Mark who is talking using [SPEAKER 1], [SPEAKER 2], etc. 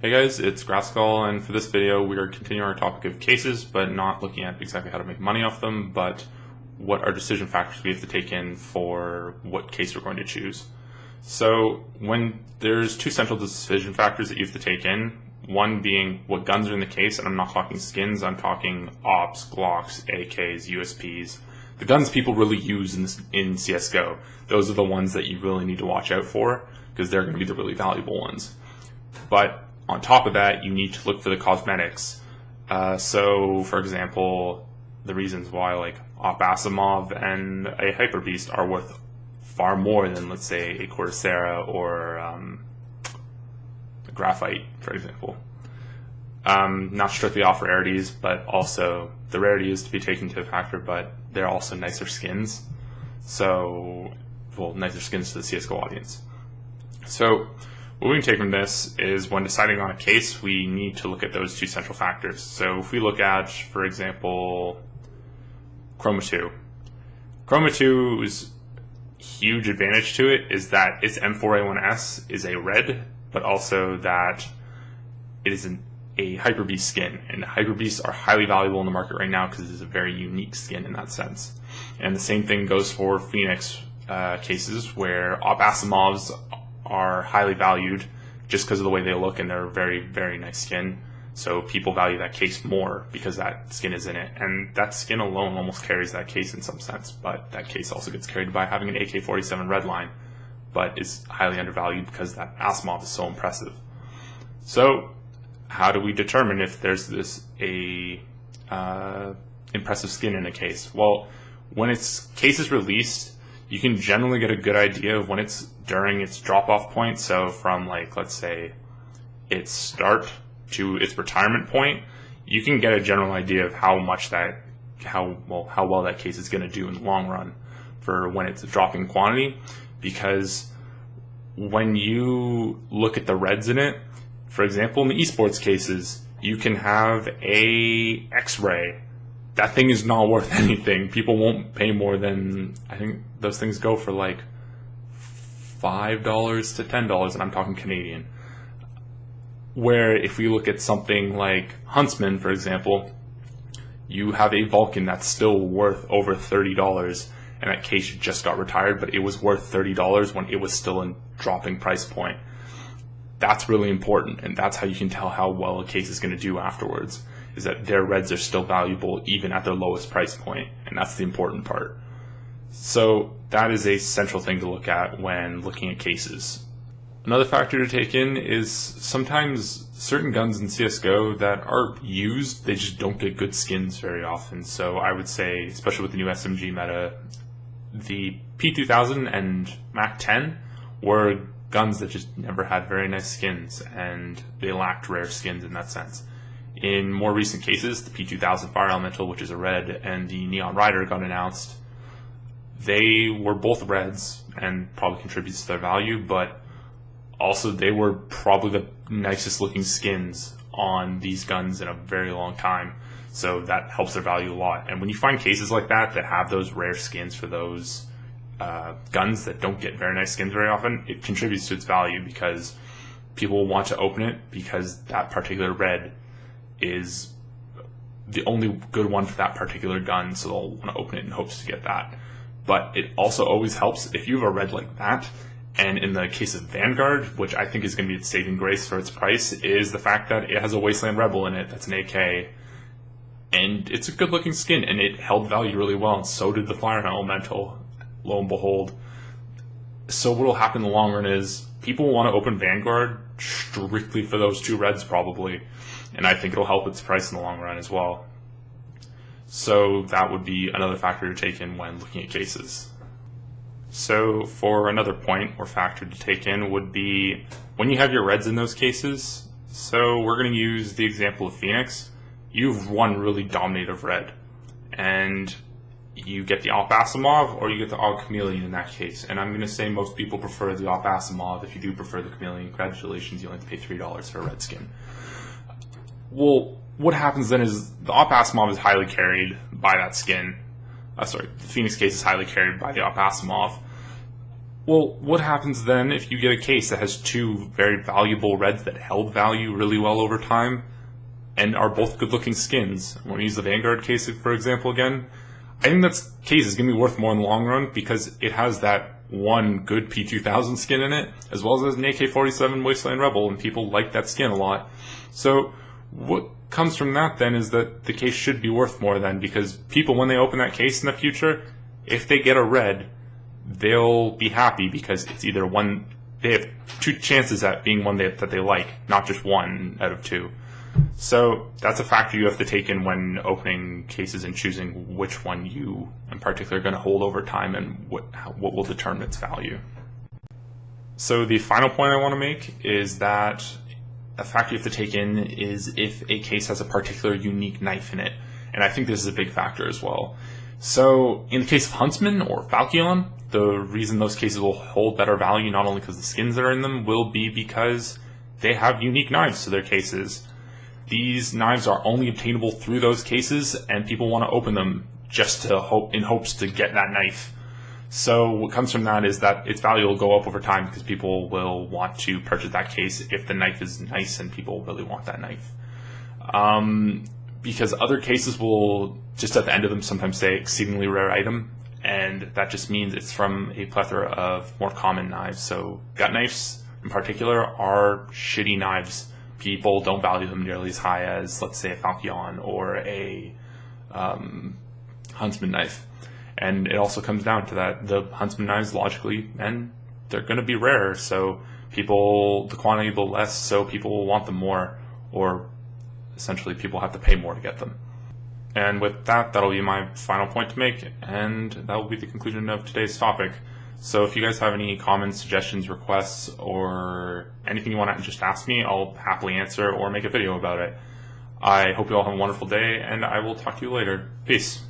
[SPEAKER 1] Hey guys, it's Grascal, and for this video we are continuing our topic of cases, but not looking at exactly how to make money off them, but what are decision factors we have to take in for what case we're going to choose. So when there's two central decision factors that you have to take in, one being what guns are in the case, and I'm not talking skins, I'm talking ops, Glocks, AKs, USPs, the guns people really use in CSGO. Those are the ones that you really need to watch out for, because they're going to be the really valuable ones. But on top of that, you need to look for the cosmetics. So, for example, the reasons why like Op Asimov and a Hyper Beast are worth far more than, let's say, a Corsair or a Graphite, for example. Not strictly off rarities, but also the rarity is to be taken into factor, but they're also nicer skins. So, well, nicer skins to the CSGO audience. So, what we can take from this is when deciding on a case, we need to look at those two central factors. So if we look at, for example, Chroma 2. Chroma 2's huge advantage to it is that its M4A1S is a red, but also that it is a Hyper Beast skin. And Hyper Beasts are highly valuable in the market right now because it is a very unique skin in that sense. And the same thing goes for Phoenix cases where Op Asimovs are highly valued just because of the way they look, and they're a very, very nice skin. So people value that case more because that skin is in it. And that skin alone almost carries that case in some sense, but that case also gets carried by having an AK-47 redline, but is highly undervalued because that Asimov is so impressive. So how do we determine if there's this impressive skin in a case? Well, when its case is released, you can generally get a good idea of when it's during its drop-off point. So from, like, let's say its start to its retirement point, you can get a general idea of how well that case is going to do in the long run for when it's a dropping quantity. Because when you look at the reds in it, for example, in the esports cases, you can have a X-ray. That thing is not worth anything. People won't pay more than, I think those things go for like $5 to $10, and I'm talking Canadian. Where if we look at something like Huntsman, for example, you have a Vulcan that's still worth over $30, and that case just got retired, but it was worth $30 when it was still in dropping price point. That's really important, and that's how you can tell how well a case is going to do afterwards, is that their reds are still valuable even at their lowest price point, and that's the important part. So that is a central thing to look at when looking at cases. Another factor to take in is sometimes certain guns in CSGO that are used, they just don't get good skins very often. So I would say, especially with the new SMG meta, the P2000 and MAC-10 were guns that just never had very nice skins, and they lacked rare skins in that sense. In more recent cases, the P2000 Fire Elemental, which is a red, and the Neon Rider got announced. They were both reds and probably contributes to their value, but also they were probably the nicest looking skins on these guns in a very long time. So that helps their value a lot. And when you find cases like that have those rare skins for those guns that don't get very nice skins very often, it contributes to its value because people will want to open it because that particular red is the only good one for that particular gun, so they'll want to open it in hopes to get that. But it also always helps if you have a red like that, and in the case of Vanguard, which I think is going to be its saving grace for its price, is the fact that it has a Wasteland Rebel in it that's an AK, and it's a good looking skin, and it held value really well, and so did the Fire Elemental, lo and behold. So what will happen in the long run is people will want to open Vanguard strictly for those two reds probably, and I think it'll help its price in the long run as well. So that would be another factor to take in when looking at cases. So for another point or factor to take in would be when you have your reds in those cases. So we're going to use the example of Phoenix. You've one really dominative red, and you get the Op Asimov or you get the AUG Chameleon in that case. And I'm going to say most people prefer the Op Asimov. If you do prefer the Chameleon, congratulations, you only have to pay $3 for a red skin. Well, what happens then is the Op Asimov is highly carried by that skin. The Phoenix case is highly carried by the Op Asimov. Well, what happens then if you get a case that has two very valuable reds that held value really well over time and are both good-looking skins? I want to use the Vanguard case, for example, again. I think that case is going to be worth more in the long run because it has that one good P2000 skin in it, as well as an AK-47 Wasteland Rebel, and people like that skin a lot. So what comes from that then is that the case should be worth more then, because people, when they open that case in the future, if they get a red, they'll be happy because it's either one, they have two chances at being one that they like, not just one out of two. So that's a factor you have to take in when opening cases and choosing which one you in particular are going to hold over time and what will determine its value. So the final point I want to make is that a factor you have to take in is if a case has a particular unique knife in it. And I think this is a big factor as well. So in the case of Huntsman or Falchion, the reason those cases will hold better value, not only because the skins that are in them, will be because they have unique knives to their cases. These knives are only obtainable through those cases, and people want to open them just to in hopes to get that knife. So what comes from that is that its value will go up over time because people will want to purchase that case if the knife is nice and people really want that knife. Because other cases will just at the end of them sometimes say exceedingly rare item, and that just means it's from a plethora of more common knives. So gut knives in particular are shitty knives. People don't value them nearly as high as, let's say, a Falchion or a Huntsman knife. And it also comes down to that the Huntsman knives, logically, and they're going to be rarer, so the quantity will be less, so people will want them more, or essentially people have to pay more to get them. And with that, that'll be my final point to make, and that will be the conclusion of today's topic. So if you guys have any comments, suggestions, requests, or anything you want to just ask me, I'll happily answer or make a video about it. I hope you all have a wonderful day, and I will talk to you later. Peace.